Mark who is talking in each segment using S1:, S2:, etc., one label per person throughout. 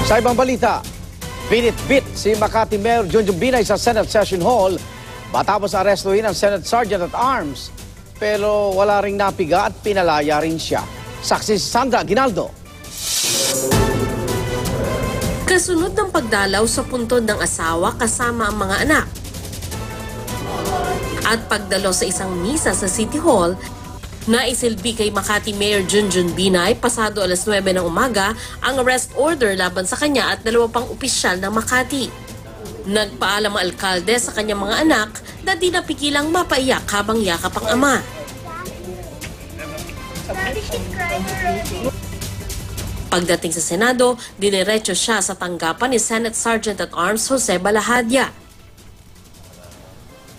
S1: Sa ibang balita, binit-bit si Makati Mayor Junjun Binay sa Senate Session Hall matapos arestuhin ang Senate Sergeant at Arms. Pero wala ring napiga at pinalaya rin siya. Saksi Sandra Aguinaldo.
S2: Kasunod ng pagdalaw sa puntod ng asawa kasama ang mga anak at pagdalo sa isang misa sa City Hall, naisilbi kay Makati Mayor Junjun Binay pasado alas 9 ng umaga ang arrest order laban sa kanya at 2 pang opisyal ng Makati. Nagpaalam ang alkalde sa kanyang mga anak na di napigilang mapaiyak habang yakap ang ama. Pagdating sa Senado, diniretso siya sa tanggapan ni Senate Sergeant at Arms Jose Balahadia.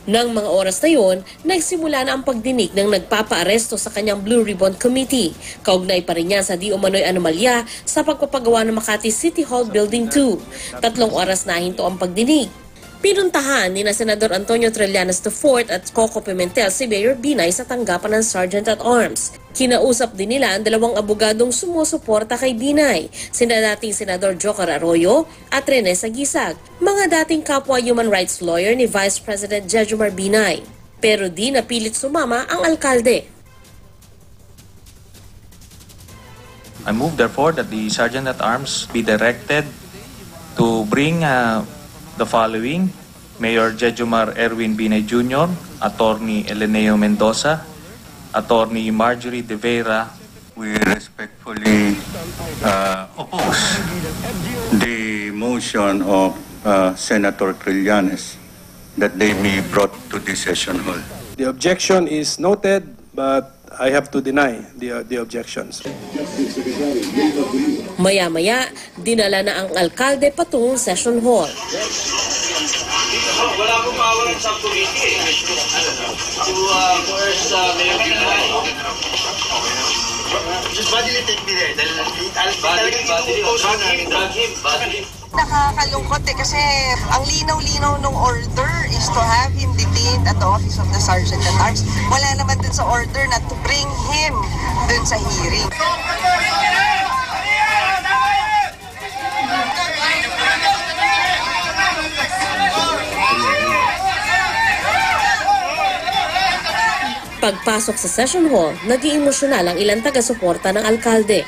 S2: Nang mga oras na yun, nagsimula na ang pagdinig ng nagpapaaresto sa kanyang Blue Ribbon Committee. Kaugnay pa rin niya sa di umano'y anomalya sa pagpapagawa ng Makati City Hall Building 2. 3 oras na hinto ang pagdinig. Pinuntahan ni na Senador Antonio Trillanes IV at Coco Pimentel si Mayor Binay sa tanggapan ng Sergeant at Arms. Kinausap din nila ang 2 abogadong sumusuporta kay Binay, sina dating Senador Joker Arroyo at Rene Sagisag, mga dating kapwa human rights lawyer ni Vice President Jejomar Binay. Pero di napilit sumama ang alkalde.
S3: I move therefore that the Sergeant at Arms be directed to bring the following: Mayor Jejomar Erwin Binay Jr., Attorney Eleneo Mendoza, Attorney Marjorie De Vera.
S4: We respectfully oppose the motion of Senator Trillanes that they be brought to this session hall.
S5: The objection is noted, but I have to deny the objections.
S2: Maya-maya, dinala na ang alkalde patungong session hall.
S6: Wala pong power sa committee to coerce Mayor Binay. Just bodily take me there.
S7: Nakakalungkot kasi ang linaw-linaw ng order is to have him detained at the office of the Sergeant at Arms. Wala naman dun sa order na to bring him dun sa hearing.
S2: Pagpasok sa session hall, naging emosyonal ang ilang taga-suporta ng alkalde.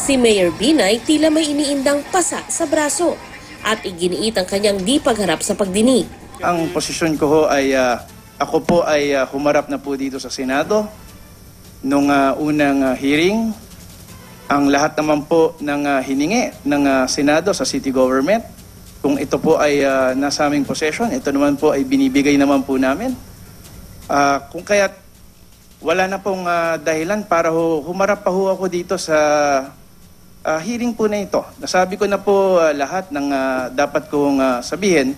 S2: Si Mayor Binay tila may iniindang pasa sa braso at iginiit ang kanyang di pagharap sa pagdinig.
S5: Ang posisyon ko ho ay ako po ay humarap na po dito sa Senado nung unang hearing. Ang lahat naman po ng hiningi ng Senado sa city government, kung ito po ay nasa aming possession, ito naman po ay binibigay naman po namin. Kung kaya't wala na pong dahilan para humarap pa ho ako dito sa hearing po na ito. Nasabi ko na po lahat ng dapat kong sabihin.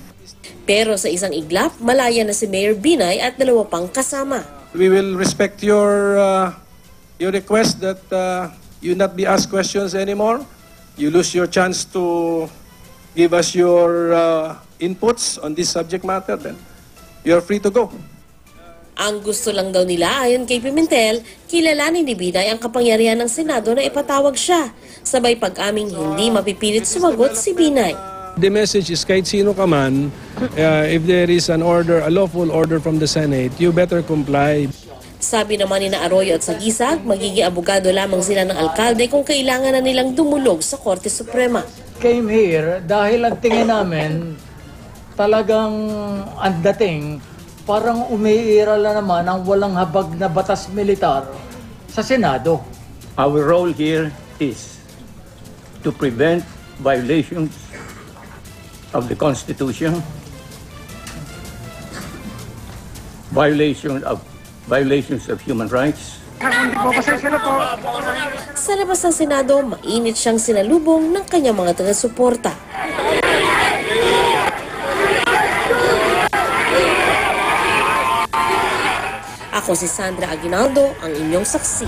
S2: Pero sa isang iglap, malaya na si Mayor Binay at 2 pang kasama.
S5: We will respect your request that you not be asked questions anymore. You lose your chance to give us your inputs on this subject matter, then you're free to go.
S2: Ang gusto lang daw nila ayon kay Pimentel, kilalanin ni Binay ang kapangyarihan ng Senado na ipatawag siya. Sabay pag-aming hindi mapipilit sumagot si Binay.
S8: The message is kahit sino ka man, if there is an order, a lawful order from the Senate, you better comply.
S2: Sabi naman ni na Arroyo at Sagisag, magiging abogado lamang sila ng alkalde kung kailangan na nilang dumulog sa Korte Suprema.
S9: Came here dahil ang tingin namin talagang ang dating parang umiiral na naman ang walang habag na batas militar sa Senado.
S10: Our role here is to prevent violations of the Constitution, violations of human rights.
S2: Sa labas ng Senado, mainit siyang sinalubong ng kanyang mga taga-suporta. Ako si Sandra Aguinaldo, ang inyong saksi.